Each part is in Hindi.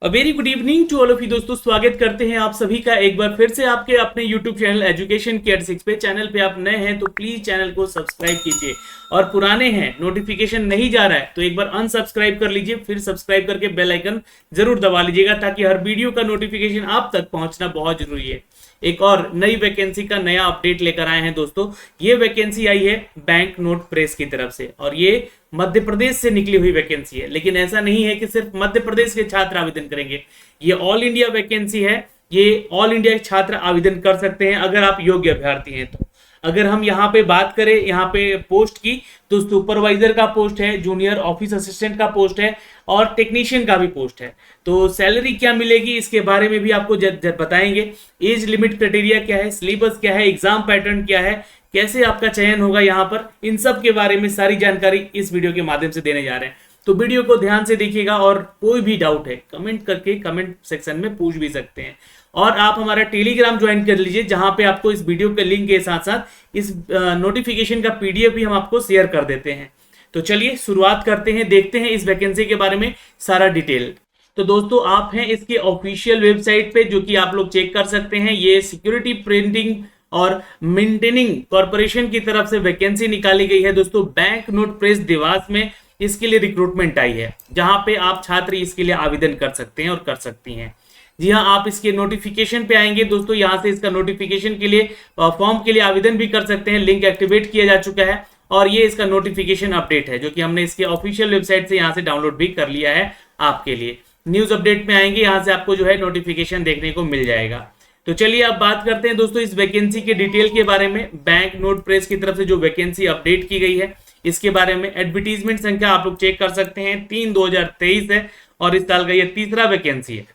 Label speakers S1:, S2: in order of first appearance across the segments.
S1: Very good evening to all of you दोस्तों, स्वागत करते हैं आप सभी का एक बार फिर से आपके अपने यूट्यूब चैनल एजुकेशन केयर 6 पे। चैनल पे आप नए हैं तो प्लीज चैनल को सब्सक्राइब कीजिए और पुराने हैं नोटिफिकेशन नहीं जा रहा है तो एक बार अनसब्सक्राइब कर लीजिए, फिर सब्सक्राइब करके बेल आइकन जरूर दबा लीजिएगा ताकि हर वीडियो का नोटिफिकेशन आप तक पहुंचना बहुत जरूरी है। एक और नई वैकेंसी का नया अपडेट लेकर आए हैं दोस्तों। ये वैकेंसी आई है बैंक नोट प्रेस की तरफ से और ये मध्य प्रदेश से निकली हुई वैकेंसी है। लेकिन ऐसा नहीं है कि सिर्फ मध्य प्रदेश के छात्र आवेदन करेंगे, ये ऑल इंडिया वैकेंसी है। ये ऑल इंडिया के छात्र आवेदन कर सकते हैं अगर आप योग्य अभ्यर्थी हैं तो। अगर हम यहाँ पे बात करें यहाँ पे पोस्ट की तो सुपरवाइजर का पोस्ट है, जूनियर ऑफिस असिस्टेंट का पोस्ट है और टेक्नीशियन का भी पोस्ट है। तो सैलरी क्या मिलेगी इसके बारे में भी आपको बताएंगे। एज लिमिट क्राइटेरिया क्या है, सिलेबस क्या है, एग्जाम पैटर्न क्या है, कैसे आपका चयन होगा यहाँ पर, इन सब के बारे में सारी जानकारी इस वीडियो के माध्यम से देने जा रहे हैं। तो वीडियो को ध्यान से देखिएगा और कोई भी डाउट है कमेंट करके कमेंट सेक्शन में पूछ भी सकते हैं। और आप हमारा टेलीग्राम ज्वाइन कर लीजिए जहां पे आपको इस वीडियो के लिंक के साथ साथ इस नोटिफिकेशन का पीडीएफ भी हम आपको शेयर कर देते हैं। तो चलिए शुरुआत करते हैं, देखते हैं इस वैकेंसी के बारे में सारा डिटेल। तो दोस्तों आप हैं इसके ऑफिशियल वेबसाइट पे जो कि आप लोग चेक कर सकते हैं। ये सिक्योरिटी प्रिंटिंग और मेंटेनिंग कॉर्पोरेशन की तरफ से वैकेंसी निकाली गई है दोस्तों। बैंक नोट प्रेस देवास में इसके लिए रिक्रूटमेंट आई है जहां पे आप छात्र इसके लिए आवेदन कर सकते हैं और कर सकती हैं। जी हाँ, आप इसके नोटिफिकेशन पे आएंगे दोस्तों, यहां से इसका नोटिफिकेशन के लिए फॉर्म के लिए आवेदन भी कर सकते हैं। लिंक एक्टिवेट किया जा चुका है और ये इसका नोटिफिकेशन अपडेट है जो कि हमने इसके ऑफिशियल वेबसाइट से यहाँ से डाउनलोड भी कर लिया है आपके लिए। न्यूज अपडेट में आएंगे, यहाँ से आपको जो है नोटिफिकेशन देखने को मिल जाएगा। तो चलिए अब बात करते हैं दोस्तों इस वैकेंसी के डिटेल के बारे में। बैंक नोट प्रेस की तरफ से जो वैकेंसी अपडेट की गई है इसके बारे में एडवर्टीजमेंट संख्या आप लोग चेक कर सकते हैं 3/2023 है और इस साल का ये तीसरा वैकेंसी है।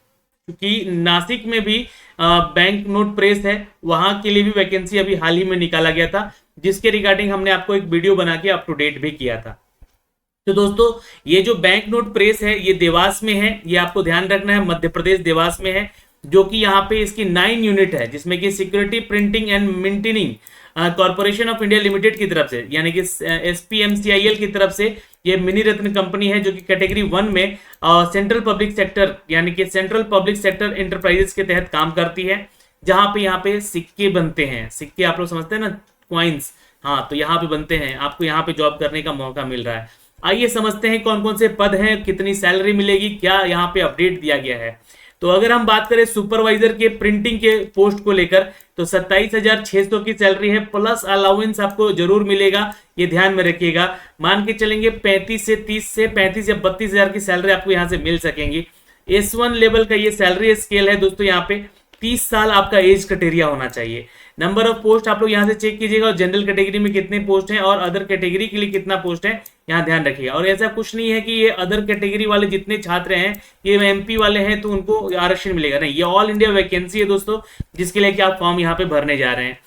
S1: क्योंकि नासिक में भी बैंक नोट प्रेस है, वहां के लिए भी वैकेंसी अभी हाल ही में निकाला गया था जिसके रिगार्डिंग हमने आपको एक वीडियो बना के अप टू डेट भी किया था। तो दोस्तों ये जो बैंक नोट प्रेस है ये देवास में है, ये आपको ध्यान रखना है, मध्य प्रदेश देवास में है। जो कि यहाँ पे इसकी 9 यूनिट है जिसमें कि security printing and maintaining corporation of India limited की तरफ से यानी कि SPMCIL की तरफ से ये मिनी रत्न कंपनी है जो कि कैटेगरी 1 में सेंट्रल पब्लिक सेक्टर यानी कि सेंट्रल पब्लिक सेक्टर एंटरप्राइजेस के तहत काम करती है। जहां पे यहाँ पे सिक्के बनते हैं, सिक्के आप लोग समझते हैं ना, क्वाइंस, हाँ तो यहाँ पे बनते हैं। आपको यहाँ पे जॉब करने का मौका मिल रहा है। आइए समझते हैं कौन कौन से पद हैं, कितनी सैलरी मिलेगी, क्या यहाँ पे अपडेट दिया गया है। तो अगर हम बात करें सुपरवाइजर के प्रिंटिंग के पोस्ट को लेकर तो 27,600 की सैलरी है, प्लस अलाउंस आपको जरूर मिलेगा, ये ध्यान में रखिएगा। मान के चलेंगे 35 से 30 से 35 या 32,000 की सैलरी आपको यहाँ से मिल सकेंगी। S1 लेवल का ये सैलरी स्केल है दोस्तों। यहाँ पे 30 साल आपका एज क्राइटेरिया होना चाहिए। नंबर ऑफ पोस्ट आप लोग यहाँ से चेक कीजिएगा और जनरल कैटेगरी में कितने पोस्ट हैं और अदर कैटेगरी के लिए कितना पोस्ट है यहाँ ध्यान रखिएगा। और ऐसा कुछ नहीं है कि ये अदर कैटेगरी वाले जितने छात्र हैं ये MP वाले हैं तो उनको आरक्षण मिलेगा, नहीं, ये ऑल इंडिया वैकेंसी है दोस्तों जिसके लिए कि आप फॉर्म यहाँ पे भरने जा रहे हैं।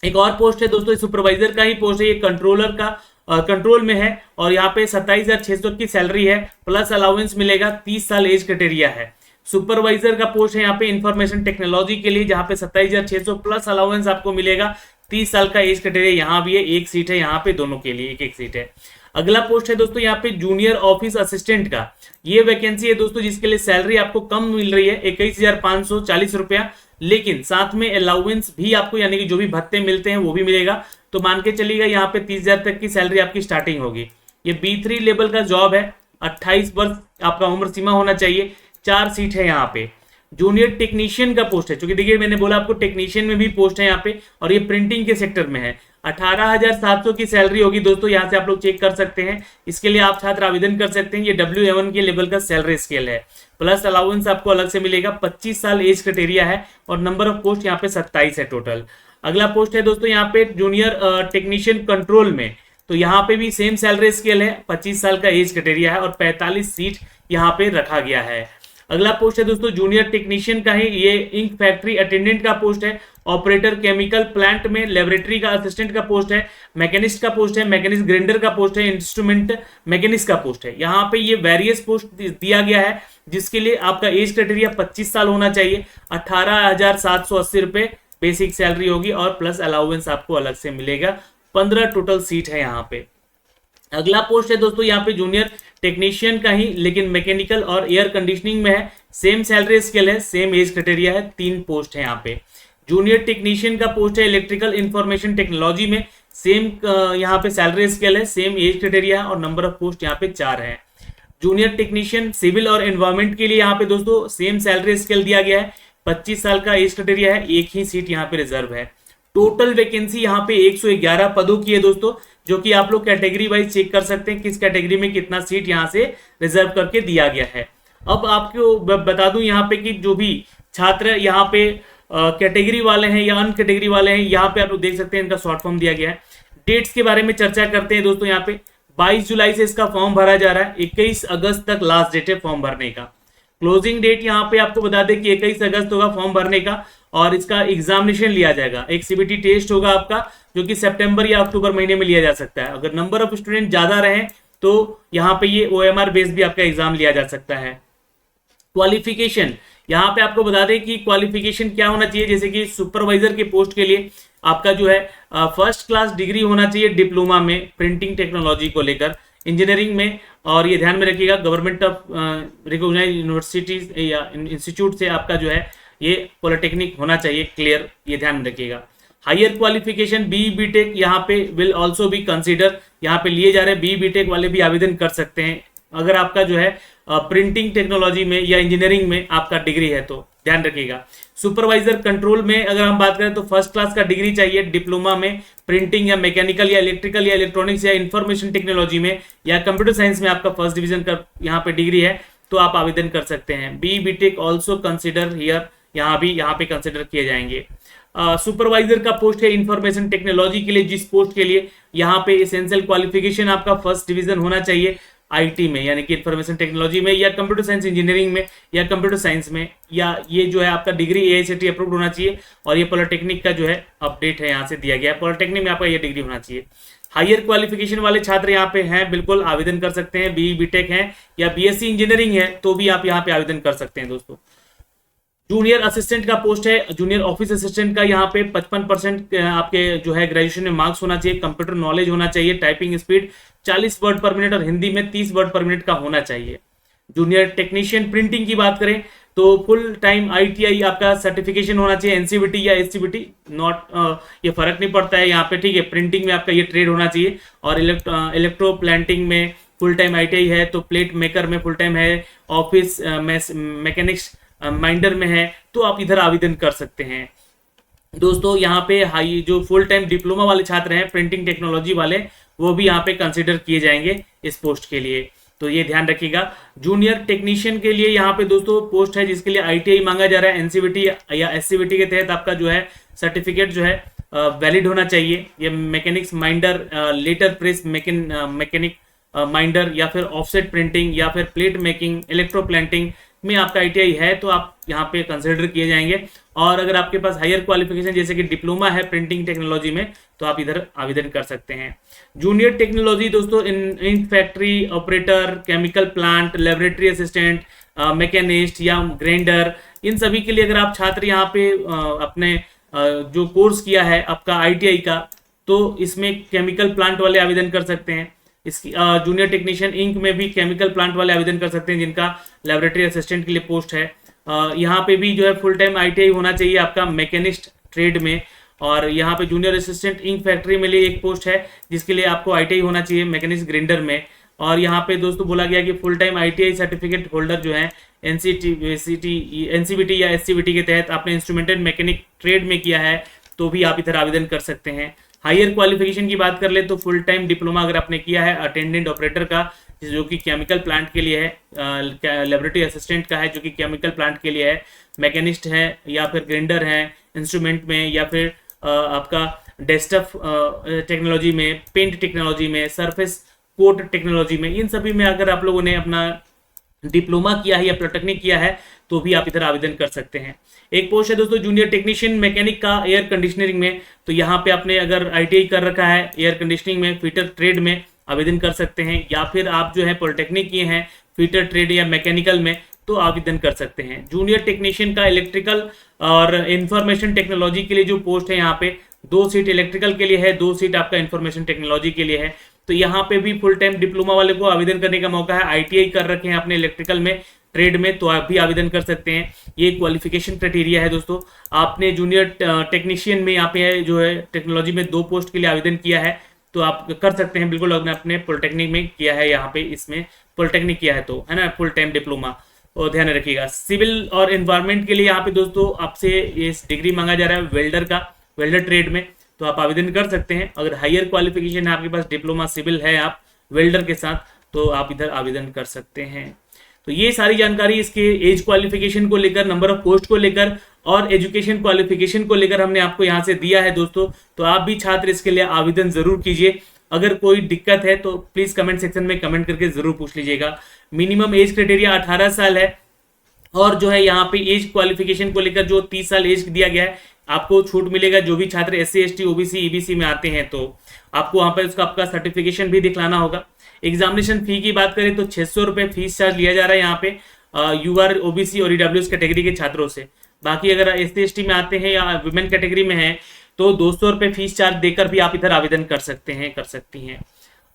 S1: एक और पोस्ट है दोस्तों सुपरवाइजर का ही पोस्ट है, ये कंट्रोलर का कंट्रोल में है और यहाँ पे 27,600 की सैलरी है, प्लस अलाउंस मिलेगा, 30 साल एज क्राइटेरिया है। सुपरवाइजर का पोस्ट है यहाँ पे इंफॉर्मेशन टेक्नोलॉजी के लिए जहाँ पे 27,600 प्लस अलाउंस आपको मिलेगा, 30 साल का एज क्राइटेरिया यहाँ भी है, एक सीट है यहाँ पे, दोनों के लिए एक एक सीट है। अगला पोस्ट है दोस्तों यहाँ पे जूनियर ऑफिस असिस्टेंट का, ये वैकेंसी है दोस्तों जिसके लिए सैलरी आपको कम मिल रही है 21,540 रुपया, लेकिन साथ में अलाउंस भी आपको यानी कि जो भी भत्ते मिलते हैं वो भी मिलेगा। तो मान के चलिएगा यहाँ पे 30,000 तक की सैलरी आपकी स्टार्टिंग होगी। ये B3 लेवल का जॉब है, 28 वर्ष आपका उम्र सीमा होना चाहिए, 4 सीट है यहाँ पे। जूनियर टेक्नीशियन का पोस्ट है, क्योंकि देखिए मैंने बोला आपको टेक्नीशियन में भी पोस्ट है यहाँ पे और ये प्रिंटिंग के सेक्टर में है। 18,700 की सैलरी होगी दोस्तों, यहाँ से आप लोग चेक कर सकते हैं। इसके लिए आप छात्र आवेदन कर सकते हैं। ये WA1 के लेवल का सैलरी स्केल है, प्लस अलाउंस आपको अलग से मिलेगा, 25 साल एज क्राइटेरिया है और नंबर ऑफ पोस्ट यहाँ पे 27 है टोटल। अगला पोस्ट है दोस्तों यहाँ पे जूनियर टेक्नीशियन कंट्रोल में, तो यहाँ पे भी सेम सैलरी स्केल है, 25 साल का एज क्राइटेरिया है और 45 सीट यहाँ पे रखा गया है। अगला पोस्ट है दोस्तों जूनियर टेक्नीशियन का ही, ये इंक फैक्ट्री अटेंडेंट का पोस्ट है, ऑपरेटर केमिकल प्लांट में लेबोरेटरी का असिस्टेंट का पोस्ट है, मैकेनिस्ट का पोस्ट है, मैकेनिस्ट ग्राइंडर का पोस्ट है, इंस्ट्रूमेंट मैकेनिस्ट का पोस्ट है। यहाँ पे ये वेरियस पोस्ट दिया गया है जिसके लिए आपका एज क्राइटेरिया 25 साल होना चाहिए, 18,780 रुपए बेसिक सैलरी होगी और प्लस अलाउंस आपको अलग से मिलेगा। 15 टोटल सीट है यहाँ पे। अगला पोस्ट है दोस्तों यहाँ पे जूनियर टेक्नीशियन का ही, लेकिन मैकेनिकल और एयर कंडीशनिंग में है। सेम सैलरी स्केल है, सेम एज क्राइटेरिया है, 3 पोस्ट है यहाँ पे। जूनियर टेक्नीशियन का पोस्ट है इलेक्ट्रिकल इंफॉर्मेशन टेक्नोलॉजी में, सेम यहाँ पे सैलरी स्केल है, सेम एज क्राइटेरिया है और नंबर ऑफ पोस्ट यहाँ पे 4 है। जूनियर टेक्नीशियन सिविल और एनवायरमेंट के लिए यहाँ पे दोस्तों सेम सैलरी स्केल दिया गया है, 25 साल का एज क्राइटेरिया है, एक ही सीट यहाँ पे रिजर्व है। टोटल वैकेंसी यहाँ पे 111 पदों की है दोस्तों, जो कि आप लोग कैटेगरी वाइज चेक कर सकते हैं किस कैटेगरी में कितना सीट यहाँ से रिजर्व करके दिया गया है। अब आपको बता दूं यहाँ पे कि जो भी छात्र यहाँ पे कैटेगरी वाले हैं या अन कैटेगरी वाले हैं, यहाँ पे आप लोग देख सकते हैं इनका शॉर्ट फॉर्म दिया गया है। डेट्स के बारे में चर्चा करते हैं दोस्तों। यहाँ पे 22 जुलाई से इसका फॉर्म भरा जा रहा है, 21 अगस्त तक लास्ट डेट है फॉर्म भरने का। क्लोजिंग डेट यहाँ पे आपको बता दें कि 21 अगस्त होगा फॉर्म भरने का, और इसका एग्जामिनेशन लिया जाएगा, एक सीबीटी टेस्ट होगा आपका, जो कि सितंबर या अक्टूबर महीने में लिया जा सकता है। अगर नंबर ऑफ स्टूडेंट ज्यादा रहे तो यहाँ पे ये OMR बेस भी आपका एग्जाम लिया जा सकता है। क्वालिफिकेशन यहाँ पे आपको बता दें कि क्वालिफिकेशन क्या होना चाहिए, जैसे कि सुपरवाइजर के पोस्ट के लिए आपका जो है फर्स्ट क्लास डिग्री होना चाहिए डिप्लोमा में प्रिंटिंग टेक्नोलॉजी को लेकर, इंजीनियरिंग में, और ये ध्यान में रखिएगा गवर्नमेंट ऑफ रिकॉग्नाइज्ड यूनिवर्सिटीज या इंस्टीट्यूट से आपका जो है ये पॉलिटेक्निक होना चाहिए क्लियर, ये ध्यान में रखिएगा। हायर क्वालिफिकेशन BE BTech यहाँ पे विल ऑल्सो बी कंसीडर, यहाँ पे लिए जा रहे BE BTech वाले भी आवेदन कर सकते हैं अगर आपका जो है प्रिंटिंग टेक्नोलॉजी में या इंजीनियरिंग में आपका डिग्री है तो, ध्यान रखिएगा। सुपरवाइजर कंट्रोल में अगर हम बात करें तो फर्स्ट क्लास का डिग्री चाहिए डिप्लोमा में प्रिंटिंग या मैकेनिकल या इलेक्ट्रिकल या इलेक्ट्रॉनिक्स या इंफॉर्मेशन टेक्नोलॉजी में या कंप्यूटर साइंस में आपका फर्स्ट डिवीजन का यहाँ पे डिग्री है तो आप आवेदन कर सकते हैं। BE BTech also consider here, यहाँ पे कंसिडर किए जाएंगे। सुपरवाइजर का पोस्ट है इंफॉर्मेशन टेक्नोलॉजी के लिए, जिस पोस्ट के लिए यहाँ पे एसेंशियल क्वालिफिकेशन आपका फर्स्ट डिवीजन होना चाहिए IT में, यानी कि इंफॉर्मेशन टेक्नोलॉजी में या कंप्यूटर साइंस इंजीनियरिंग में या कंप्यूटर साइंस में, या ये जो है आपका डिग्री AICTE अप्रूव्ड होना चाहिए, और ये पॉलिटेक्निक का जो है अपडेट है यहाँ से दिया गया है, पॉलिटेक्निक में आपका ये डिग्री होना चाहिए। हायर क्वालिफिकेशन वाले छात्र यहाँ पे हैं, बिल्कुल आवेदन कर सकते हैं। BE BTech हैं या BSc इंजीनियरिंग है तो भी आप यहाँ पे आवेदन कर सकते हैं दोस्तों। जूनियर असिस्टेंट का पोस्ट है, जूनियर ऑफिस असिस्टेंट का यहाँ पे 55% आपके जो है ग्रेजुएशन में मार्क्स होना चाहिए, कंप्यूटर नॉलेज होना चाहिए, टाइपिंग स्पीड 40 वर्ड पर मिनट और हिंदी में 30 वर्ड पर मिनट का होना चाहिए। जूनियर टेक्नीशियन प्रिंटिंग की बात करें तो फुल टाइम ITI आपका सर्टिफिकेशन होना चाहिए, NCVT या SCVT नॉट, ये फर्क नहीं पड़ता है यहाँ पे, ठीक है। प्रिंटिंग में आपका ये ट्रेड होना चाहिए, और इलेक्ट्रो प्लांटिंग में फुल टाइम ITI है तो प्लेट मेकर में फुल टाइम है, ऑफिस मैकेनिक्स माइंडर में है तो आप इधर आवेदन कर सकते हैं दोस्तों। यहाँ पे हाई जो फुल टाइम डिप्लोमा वाले छात्र हैं प्रिंटिंग टेक्नोलॉजी वाले, वो भी यहाँ पे कंसिडर किए जाएंगे इस पोस्ट के लिए, तो ये ध्यान रखिएगा। जूनियर टेक्नीशियन के लिए यहाँ पे दोस्तों पोस्ट है जिसके लिए ITI मांगा जा रहा है, NCVT या SCVT के तहत आपका जो है सर्टिफिकेट जो है वैलिड होना चाहिए। ये mechanics minder, letter press mechanic minder, या फिर ऑफसेट प्रिंटिंग, या फिर प्लेट मेकिंग, इलेक्ट्रो प्लांटिंग में आपका ITI है तो आप यहाँ पे कंसिडर किए जाएंगे। और अगर आपके पास हायर क्वालिफिकेशन जैसे कि डिप्लोमा है प्रिंटिंग टेक्नोलॉजी में तो आप इधर आवेदन कर सकते हैं। जूनियर टेक्नोलॉजी दोस्तों इन factory operator, chemical plant, laboratory assistant, machinist या ग्राइंडर, इन सभी के लिए अगर आप छात्र यहाँ पे अपने जो कोर्स किया है आपका ITI का, तो इसमें केमिकल प्लांट वाले आवेदन कर सकते हैं। इसकी जूनियर टेक्नीशियन इंक में भी केमिकल प्लांट वाले आवेदन कर सकते हैं जिनका लेबोरेटरी असिस्टेंट के लिए पोस्ट है। यहाँ पे भी जो है फुल टाइम ITI होना चाहिए आपका मैकेनिस्ट ट्रेड में, और यहाँ पे जूनियर असिस्टेंट इंक फैक्ट्री में लिए एक पोस्ट है जिसके लिए आपको ITI होना चाहिए मैकेनिस्ट ग्राइंडर में। और यहाँ पे दोस्तों बोला गया कि full time ITI certificate holder जो है NCVT या SCVT के तहत आपने इंस्ट्रूमेंटेड मैकेनिक ट्रेड में किया है तो भी आप इधर आवेदन कर सकते हैं। हायर क्वालिफिकेशन की बात कर ले तो फुल टाइम डिप्लोमा अगर आपने किया है अटेंडेंट ऑपरेटर का जो कि केमिकल प्लांट के लिए है, लेबोरेटरी असिस्टेंट का है जो कि केमिकल प्लांट के लिए है, मैकेनिस्ट है या फिर ग्राइंडर है इंस्ट्रूमेंट में, या फिर आपका डेस्कटॉप टेक्नोलॉजी में, पेंट टेक्नोलॉजी में, सरफेस कोट टेक्नोलॉजी में, इन सभी में अगर आप लोगों ने अपना डिप्लोमा किया है या पॉलिटेक्निक किया है तो भी आप इधर आवेदन कर सकते हैं। एक पोस्ट है दोस्तों जूनियर टेक्नीशियन मैकेनिक का एयर कंडीशनिंग में, तो यहाँ पे आपने अगर ITI कर रखा है एयर कंडीशनिंग में, फिटर ट्रेड में आवेदन कर सकते हैं, या फिर आप जो है पॉलिटेक्निक किए हैं फिटर ट्रेड या मैकेनिकल में तो आवेदन कर सकते हैं। जूनियर टेक्नीशियन का इलेक्ट्रिकल और इंफॉर्मेशन टेक्नोलॉजी के लिए जो पोस्ट है यहाँ पे 2 सीट इलेक्ट्रिकल के लिए है, 2 सीट आपका इंफॉर्मेशन टेक्नोलॉजी के लिए है। तो यहाँ पे भी फुल टाइम डिप्लोमा वाले को आवेदन करने का मौका है। ITI कर रखे हैं अपने इलेक्ट्रिकल में ट्रेड में, तो आप भी आवेदन कर सकते हैं। ये क्वालिफिकेशन क्राइटेरिया है दोस्तों। आपने जूनियर टेक्नीशियन में यहाँ पे जो है टेक्नोलॉजी में 2 पोस्ट के लिए आवेदन किया है तो आप कर सकते हैं बिल्कुल। अगर अपने पॉलिटेक्निक में किया है, यहाँ पे इसमें पॉलिटेक्निक किया है तो है ना, फुल टाइम डिप्लोमा, और ध्यान रखिएगा। सिविल और एनवायरमेंट के लिए यहाँ पे दोस्तों आपसे इस डिग्री मांगा जा रहा है वेल्डर का, वेल्डर ट्रेड में, तो आप आवेदन कर सकते हैं। अगर हायर क्वालिफिकेशन है आपके पास, डिप्लोमा सिविल है आप वेल्डर के साथ, तो आप इधर आवेदन कर सकते हैं। तो ये सारी जानकारी इसके एज क्वालिफिकेशन को लेकर, नंबर ऑफ पोस्ट को लेकर और एजुकेशन क्वालिफिकेशन को लेकर हमने आपको यहाँ से दिया है दोस्तों। तो आप भी छात्र इसके लिए आवेदन जरूर कीजिए। अगर कोई दिक्कत है तो प्लीज कमेंट सेक्शन में कमेंट करके जरूर पूछ लीजिएगा। मिनिमम एज क्राइटेरिया 18 साल है, और जो है यहाँ पे एज क्वालिफिकेशन को लेकर जो 30 साल एज दिया गया है, आपको छूट मिलेगा। जो भी छात्र SC ST OBC EBC में आते हैं तो आपको वहां पर उसका आपका सर्टिफिकेशन भी दिखलाना होगा। एग्जामिनेशन फी की बात करें तो 600 रुपये फीस चार्ज लिया जा रहा है यहाँ पे UR OBC और EWS कैटेगरी के छात्रों से। बाकी अगर SC ST में आते हैं या वुमेन कैटेगरी में है तो 200 रुपये फीस चार्ज देकर भी आप इधर आवेदन कर सकते हैं, कर सकती हैं।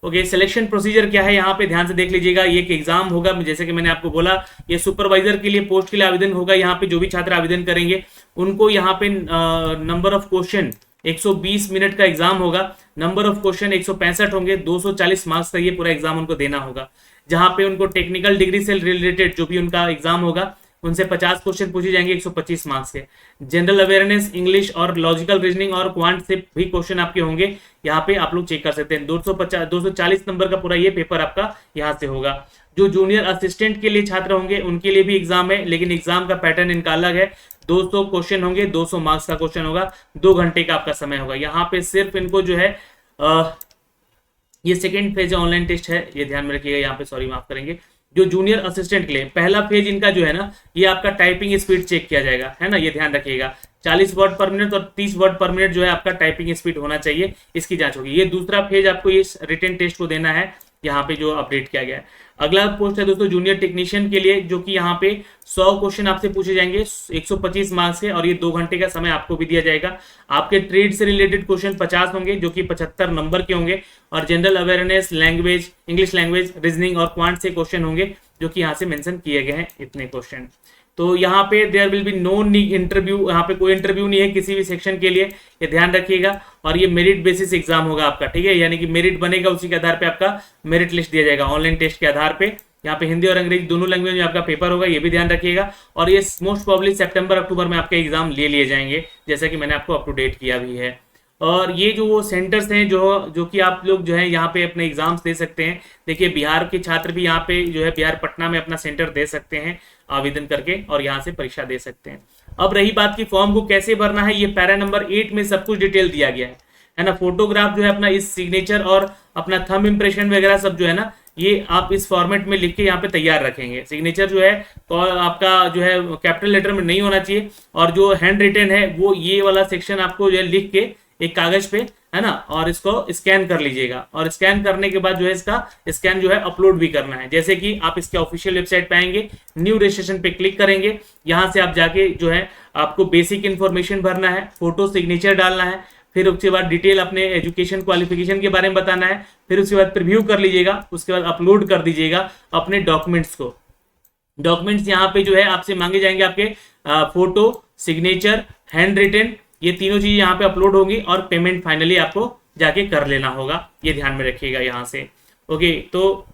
S1: ओके, सिलेक्शन प्रोसीजर क्या है यहाँ पे ध्यान से देख लीजिएगा। ये एक एग्जाम होगा, जैसे कि मैंने आपको बोला, ये सुपरवाइजर के लिए पोस्ट के लिए आवेदन होगा। यहाँ पे जो भी छात्र आवेदन करेंगे उनको यहाँ पे नंबर ऑफ क्वेश्चन 120 मिनट का एग्जाम होगा। नंबर ऑफ क्वेश्चन 165 होंगे, 240 मार्क्स का ये पूरा एग्जाम उनको देना होगा। जहाँ पे उनको टेक्निकल डिग्री से रिलेटेड जो भी उनका एग्जाम होगा उनसे 50 क्वेश्चन पूछे जाएंगे 125 मार्क्स के। जनरल अवेयरनेस, इंग्लिश और लॉजिकल रीजनिंग और क्वांट से भी क्वेश्चन आपके होंगे। यहाँ पे आप लोग चेक कर सकते हैं। 240 नंबर का पूरा ये पेपर आपका यहाँ से होगा। जो जूनियर असिस्टेंट के लिए छात्र होंगे उनके लिए भी एग्जाम है, लेकिन एग्जाम का पैटर्न इनका अलग है। 200 क्वेश्चन होंगे, 200 मार्क्स का क्वेश्चन होगा, 2 घंटे का आपका समय होगा। यहाँ पे सिर्फ इनको जो है ये सेकेंड फेज ऑनलाइन टेस्ट है, ये ध्यान में रखिएगा। यहाँ पे सॉरी माफ करेंगे, जो जूनियर असिस्टेंट के लिए पहला फेज इनका जो है ना, ये आपका टाइपिंग स्पीड चेक किया जाएगा, है ना, ये ध्यान रखिएगा। 40 वर्ड पर मिनट और 30 वर्ड पर मिनट जो है आपका टाइपिंग स्पीड होना चाहिए, इसकी जांच होगी। ये दूसरा फेज आपको इस रिटन टेस्ट को देना है, यहाँ पे जो अपडेट किया गया है। अगला पोस्ट है दोस्तों जूनियर टेक्नीशियन के लिए, जो कि यहाँ पे 100 क्वेश्चन आपसे पूछे जाएंगे 125 मार्क्स के, और ये 2 घंटे का समय आपको भी दिया जाएगा। आपके ट्रेड से रिलेटेड क्वेश्चन 50 होंगे, जो कि 75 नंबर के होंगे, और general awareness, language, English language, reasoning और क्वांट से क्वेश्चन होंगे, जो कि यहाँ से मेंशन किए गए हैं इतने क्वेश्चन। तो यहाँ पे there will be no interview, यहाँ पे कोई इंटरव्यू नहीं है किसी भी सेक्शन के लिए, ये ध्यान रखिएगा। और ये मेरिट बेसिस एग्जाम होगा आपका, ठीक है, यानी कि मेरिट बनेगा उसी के आधार पे आपका मेरिट लिस्ट दिया जाएगा ऑनलाइन टेस्ट के आधार पे। यहाँ पे हिंदी और अंग्रेजी दोनों लैंग्वेज में आपका पेपर होगा, ये भी ध्यान रखिएगा। और ये मोस्ट प्रॉब्ली सितंबर अक्टूबर में आपके एग्जाम ले लिए जाएंगे, जैसा कि मैंने आपको अप टू डेट किया भी है। और ये जो वो सेंटर्स हैं जो कि आप लोग जो है यहाँ पे अपने एग्जाम्स दे सकते हैं। देखिए बिहार के छात्र भी यहाँ पे जो है बिहार पटना में अपना सेंटर दे सकते हैं आवेदन करके, और यहाँ से परीक्षा दे सकते हैं। अब रही बात की फॉर्म को कैसे भरना है, ये पैरा नंबर 8 में सब कुछ डिटेल दिया गया है ना। फोटोग्राफ जो है अपना इस सिग्नेचर और अपना थंब इम्प्रेशन वगैरह सब जो है ना, ये आप इस फॉर्मेट में लिख के यहाँ पे तैयार रखेंगे। सिग्नेचर जो है आपका जो है कैपिटल लेटर में नहीं होना चाहिए, और जो हैंड रिटन है वो ये वाला सेक्शन आपको जो है लिख के एक कागज पे, है ना, और इसको स्कैन कर लीजिएगा। और स्कैन करने के बाद जो है इसका स्कैन जो है अपलोड भी करना है। जैसे कि आप इसके ऑफिशियल वेबसाइट पे आएंगे, न्यू रजिस्ट्रेशन पे क्लिक करेंगे, यहाँ से आप जाके जो है आपको बेसिक इन्फॉर्मेशन भरना है, फोटो सिग्नेचर डालना है, फिर उसके बाद डिटेल अपने एजुकेशन क्वालिफिकेशन के बारे में बताना है, फिर उसके बाद प्रीव्यू कर लीजिएगा, उसके बाद अपलोड कर दीजिएगा अपने डॉक्यूमेंट्स को। डॉक्यूमेंट्स यहाँ पे जो है आपसे मांगे जाएंगे आपके फोटो, सिग्नेचर, हैंड रिटन, ये तीनों चीज यहाँ पे अपलोड होंगी, और पेमेंट फाइनली आपको जाके कर लेना होगा, ये ध्यान में रखिएगा यहाँ से। ओके, तो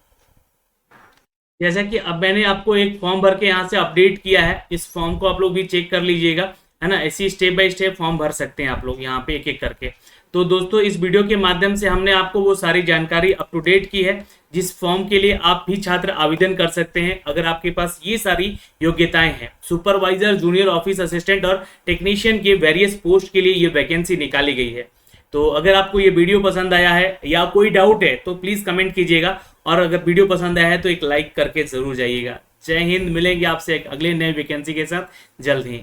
S1: जैसा कि अब मैंने आपको एक फॉर्म भर के यहाँ से अपडेट किया है, इस फॉर्म को आप लोग भी चेक कर लीजिएगा, है ना। ऐसी स्टेप बाय स्टेप फॉर्म भर सकते हैं आप लोग यहाँ पे एक एक करके। तो दोस्तों इस वीडियो के माध्यम से हमने आपको वो सारी जानकारी अप टू डेट की है जिस फॉर्म के लिए आप भी छात्र आवेदन कर सकते हैं अगर आपके पास ये सारी योग्यताएं हैं। सुपरवाइजर, जूनियर ऑफिस असिस्टेंट और टेक्नीशियन के वेरियस पोस्ट के लिए ये वैकेंसी निकाली गई है। तो अगर आपको ये वीडियो पसंद आया है या कोई डाउट है तो प्लीज कमेंट कीजिएगा, और अगर वीडियो पसंद आया है तो एक लाइक करके जरूर जाइएगा। जय हिंद, मिलेंगे आपसे एक अगले नए वैकेंसी के साथ जल्द ही।